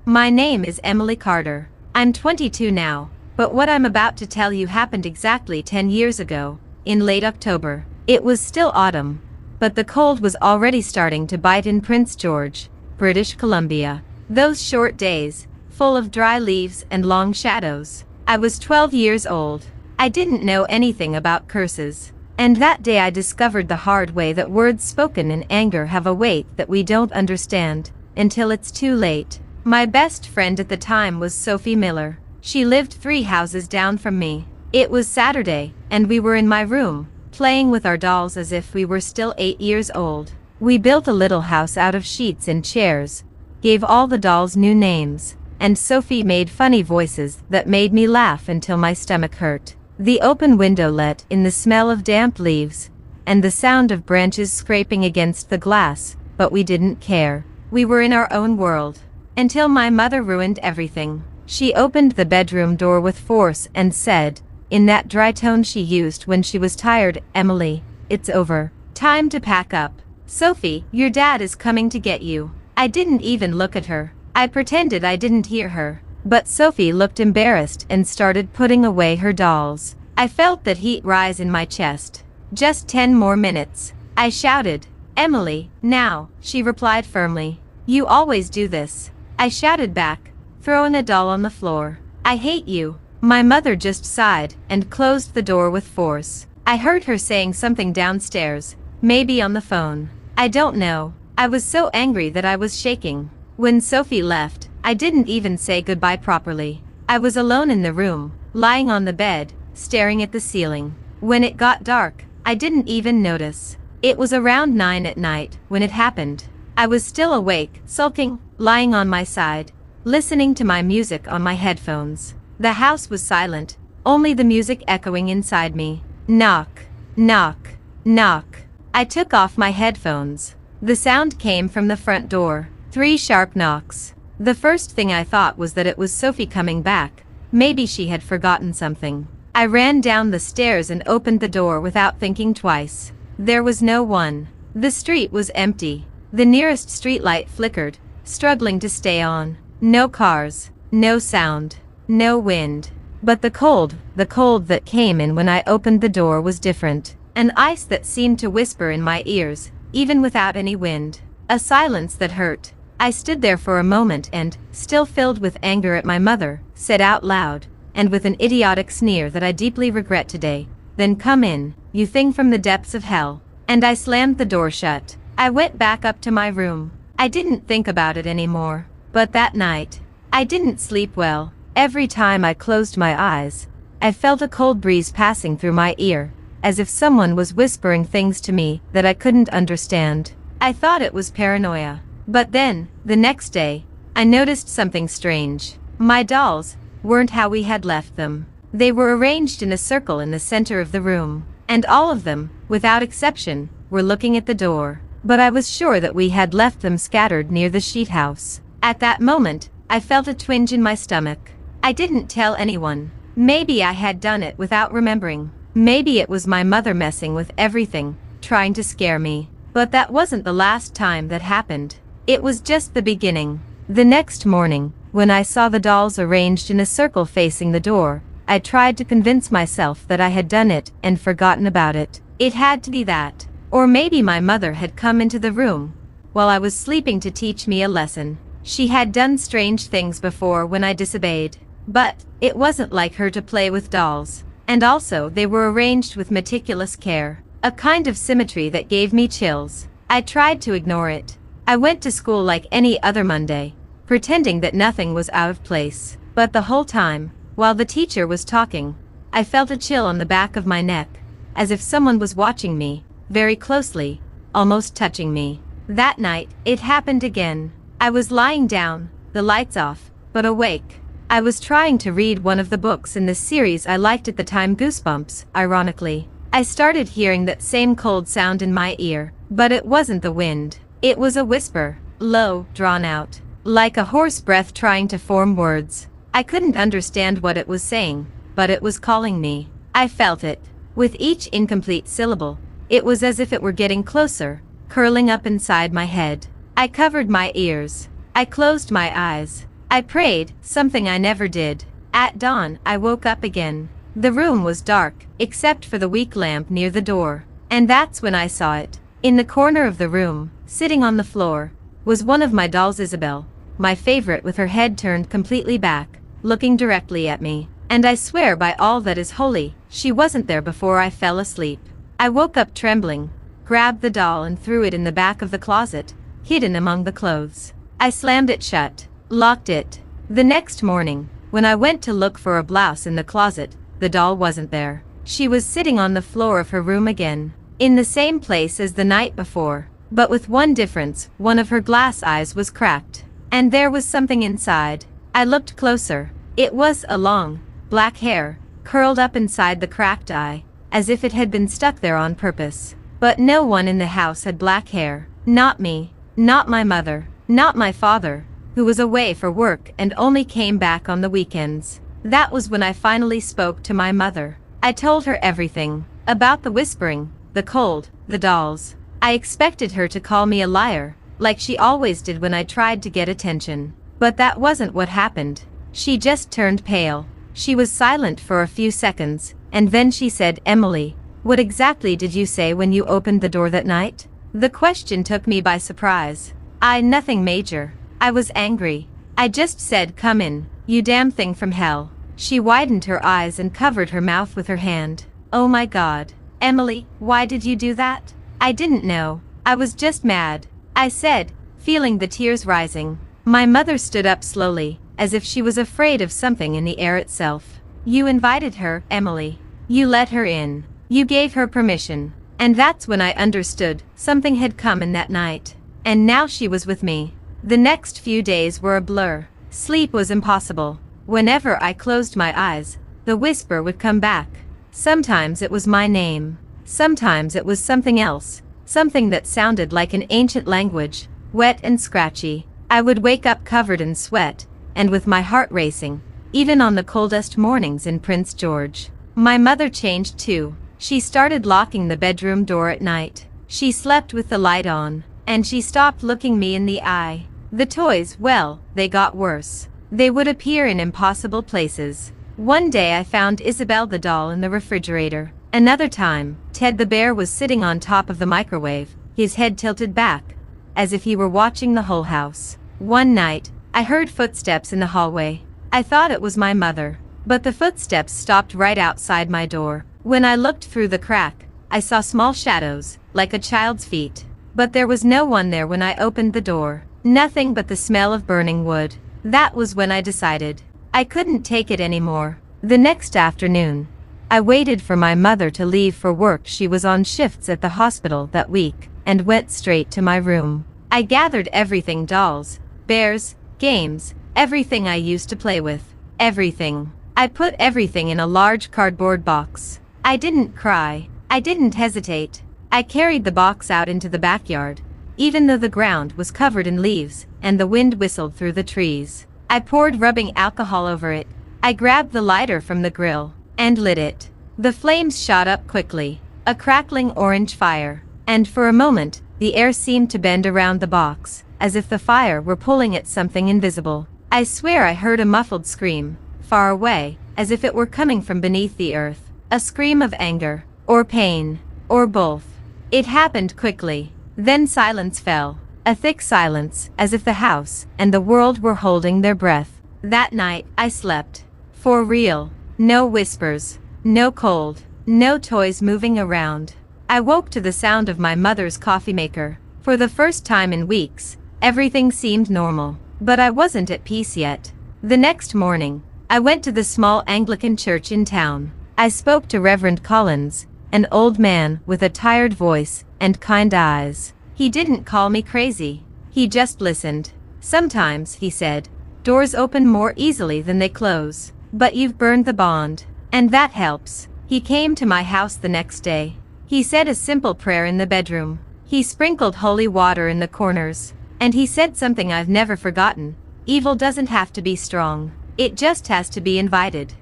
My name is Emily Carter. I'm 22 now, but what I'm about to tell you happened exactly 10 years ago, in late October. It was still autumn, but the cold was already starting to bite in Prince George, British Columbia. Those short days, full of dry leaves and long shadows. I was 12 years old. I didn't know anything about curses. And that day I discovered the hard way that words spoken in anger have a weight that we don't understand, until it's too late. My best friend at the time was Sophie Miller. She lived 3 houses down from me. It was Saturday, and we were in my room, playing with our dolls as if we were still 8 years old. We built a little house out of sheets and chairs, gave all the dolls new names, and Sophie made funny voices that made me laugh until my stomach hurt. The open window let in the smell of damp leaves, and the sound of branches scraping against the glass, but we didn't care. We were in our own world. Until my mother ruined everything. She opened the bedroom door with force and said, in that dry tone she used when she was tired, "Emily, it's over. Time to pack up. Sophie, your dad is coming to get you." I didn't even look at her. I pretended I didn't hear her. But Sophie looked embarrassed and started putting away her dolls. I felt that heat rise in my chest. "Just 10 more minutes." I shouted. "Emily, now," she replied firmly. "You always do this." I shouted back, throwing a doll on the floor. "I hate you." My mother just sighed and closed the door with force. I heard her saying something downstairs, maybe on the phone. I don't know. I was so angry that I was shaking. When Sophie left, I didn't even say goodbye properly. I was alone in the room, lying on the bed, staring at the ceiling. When it got dark, I didn't even notice. It was around 9 at night when it happened. I was still awake, sulking, lying on my side, listening to my music on my headphones. The house was silent, only the music echoing inside me. Knock, knock, knock. I took off my headphones. The sound came from the front door. 3 sharp knocks. The first thing I thought was that it was Sophie coming back. Maybe she had forgotten something. I ran down the stairs and opened the door without thinking twice. There was no one. The street was empty. The nearest streetlight flickered, struggling to stay on. No cars, no sound, no wind. But the cold that came in when I opened the door was different. An ice that seemed to whisper in my ears, even without any wind. A silence that hurt. I stood there for a moment and, still filled with anger at my mother, said out loud, and with an idiotic sneer that I deeply regret today, "Then come in, you thing from the depths of hell." And I slammed the door shut. I went back up to my room. I didn't think about it anymore. But that night, I didn't sleep well. Every time I closed my eyes, I felt a cold breeze passing through my ear, as if someone was whispering things to me that I couldn't understand. I thought it was paranoia. But then, the next day, I noticed something strange. My dolls weren't how we had left them. They were arranged in a circle in the center of the room, and all of them, without exception, were looking at the door. But I was sure that we had left them scattered near the sheet house. At that moment, I felt a twinge in my stomach. I didn't tell anyone. Maybe I had done it without remembering. Maybe it was my mother messing with everything, trying to scare me. But that wasn't the last time that happened. It was just the beginning. The next morning, when I saw the dolls arranged in a circle facing the door, I tried to convince myself that I had done it and forgotten about it. It had to be that. Or maybe my mother had come into the room while I was sleeping to teach me a lesson. She had done strange things before when I disobeyed. But it wasn't like her to play with dolls. And also they were arranged with meticulous care. A kind of symmetry that gave me chills. I tried to ignore it. I went to school like any other Monday, pretending that nothing was out of place. But the whole time, while the teacher was talking, I felt a chill on the back of my neck, as if someone was watching me, very closely, almost touching me. That night, it happened again. I was lying down, the lights off, but awake. I was trying to read one of the books in the series I liked at the time, Goosebumps, ironically. I started hearing that same cold sound in my ear, but it wasn't the wind. It was a whisper, low, drawn out, like a hoarse breath trying to form words. I couldn't understand what it was saying, but it was calling me. I felt it. With each incomplete syllable, it was as if it were getting closer, curling up inside my head. I covered my ears. I closed my eyes. I prayed, something I never did. At dawn, I woke up again. The room was dark, except for the weak lamp near the door. And that's when I saw it. In the corner of the room, sitting on the floor, was one of my dolls, Isabel, my favorite, with her head turned completely back, looking directly at me. And I swear by all that is holy, she wasn't there before I fell asleep. I woke up trembling, grabbed the doll and threw it in the back of the closet, hidden among the clothes. I slammed it shut, locked it. The next morning, when I went to look for a blouse in the closet, the doll wasn't there. She was sitting on the floor of her room again, in the same place as the night before, but with one difference: one of her glass eyes was cracked, and there was something inside. I looked closer. It was a long, black hair, curled up inside the cracked eye, as if it had been stuck there on purpose. But no one in the house had black hair. Not me, not my mother, not my father, who was away for work and only came back on the weekends. That was when I finally spoke to my mother. I told her everything, about the whispering, the cold, the dolls. I expected her to call me a liar, like she always did when I tried to get attention. But that wasn't what happened. She just turned pale. She was silent for a few seconds, and then she said, "Emily, what exactly did you say when you opened the door that night?" The question took me by surprise. Nothing major. I was angry. I just said, "Come in, you damn thing from hell." She widened her eyes and covered her mouth with her hand. "Oh my God. Emily, why did you do that?" "I didn't know. I was just mad," I said, feeling the tears rising. My mother stood up slowly, as if she was afraid of something in the air itself. "You invited her, Emily. You let her in. You gave her permission." And that's when I understood something had come in that night. And now she was with me. The next few days were a blur. Sleep was impossible. Whenever I closed my eyes, the whisper would come back. Sometimes it was my name. Sometimes it was something else, something that sounded like an ancient language, wet and scratchy. I would wake up covered in sweat, and with my heart racing, even on the coldest mornings in Prince George. My mother changed too. She started locking the bedroom door at night. She slept with the light on, and she stopped looking me in the eye. The toys, well, they got worse. They would appear in impossible places. One day I found Isabel the doll in the refrigerator. Another time, Ted the bear was sitting on top of the microwave, his head tilted back, as if he were watching the whole house. One night, I heard footsteps in the hallway. I thought it was my mother, but the footsteps stopped right outside my door. When I looked through the crack, I saw small shadows, like a child's feet. But there was no one there when I opened the door. Nothing but the smell of burning wood. That was when I decided I couldn't take it anymore. The next afternoon, I waited for my mother to leave for work. She was on shifts at the hospital that week, and went straight to my room. I gathered everything: dolls, bears, games, everything I used to play with. Everything. I put everything in a large cardboard box. I didn't cry. I didn't hesitate. I carried the box out into the backyard, even though the ground was covered in leaves and the wind whistled through the trees. I poured rubbing alcohol over it. I grabbed the lighter from the grill and lit it. The flames shot up quickly, a crackling orange fire, and for a moment, the air seemed to bend around the box, as if the fire were pulling at something invisible. I swear I heard a muffled scream, far away, as if it were coming from beneath the earth. A scream of anger, or pain, or both. It happened quickly. Then silence fell. A thick silence, as if the house and the world were holding their breath. That night, I slept. For real. No whispers. No cold. No toys moving around. I woke to the sound of my mother's coffee maker. For the first time in weeks, everything seemed normal. But I wasn't at peace yet. The next morning, I went to the small Anglican church in town. I spoke to Reverend Collins, an old man with a tired voice and kind eyes. He didn't call me crazy. He just listened. "Sometimes," he said, "doors open more easily than they close. But you've burned the bond, and that helps." He came to my house the next day. He said a simple prayer in the bedroom. He sprinkled holy water in the corners. And he said something I've never forgotten: evil doesn't have to be strong. It just has to be invited.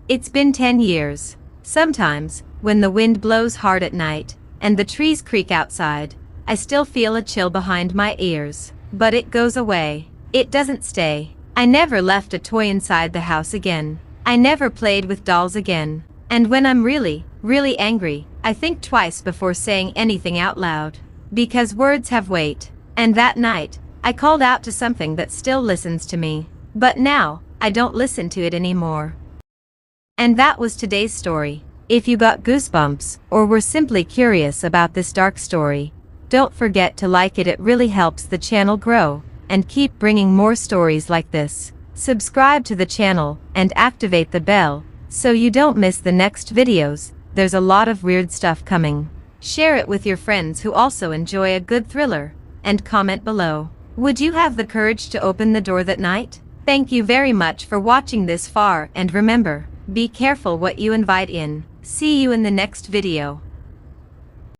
It's been 10 years. Sometimes, when the wind blows hard at night, and the trees creak outside, I still feel a chill behind my ears. But it goes away. It doesn't stay. I never left a toy inside the house again. I never played with dolls again. And when I'm really, really angry, I think twice before saying anything out loud. Because words have weight. And that night, I called out to something that still listens to me. But now, I don't listen to it anymore. And that was today's story. If you got goosebumps, or were simply curious about this dark story, don't forget to like it really helps the channel grow, and keep bringing more stories like this. Subscribe to the channel, and activate the bell, so you don't miss the next videos. There's a lot of weird stuff coming. Share it with your friends who also enjoy a good thriller, and comment below. Would you have the courage to open the door that night? Thank you very much for watching this far, and remember, be careful what you invite in. See you in the next video.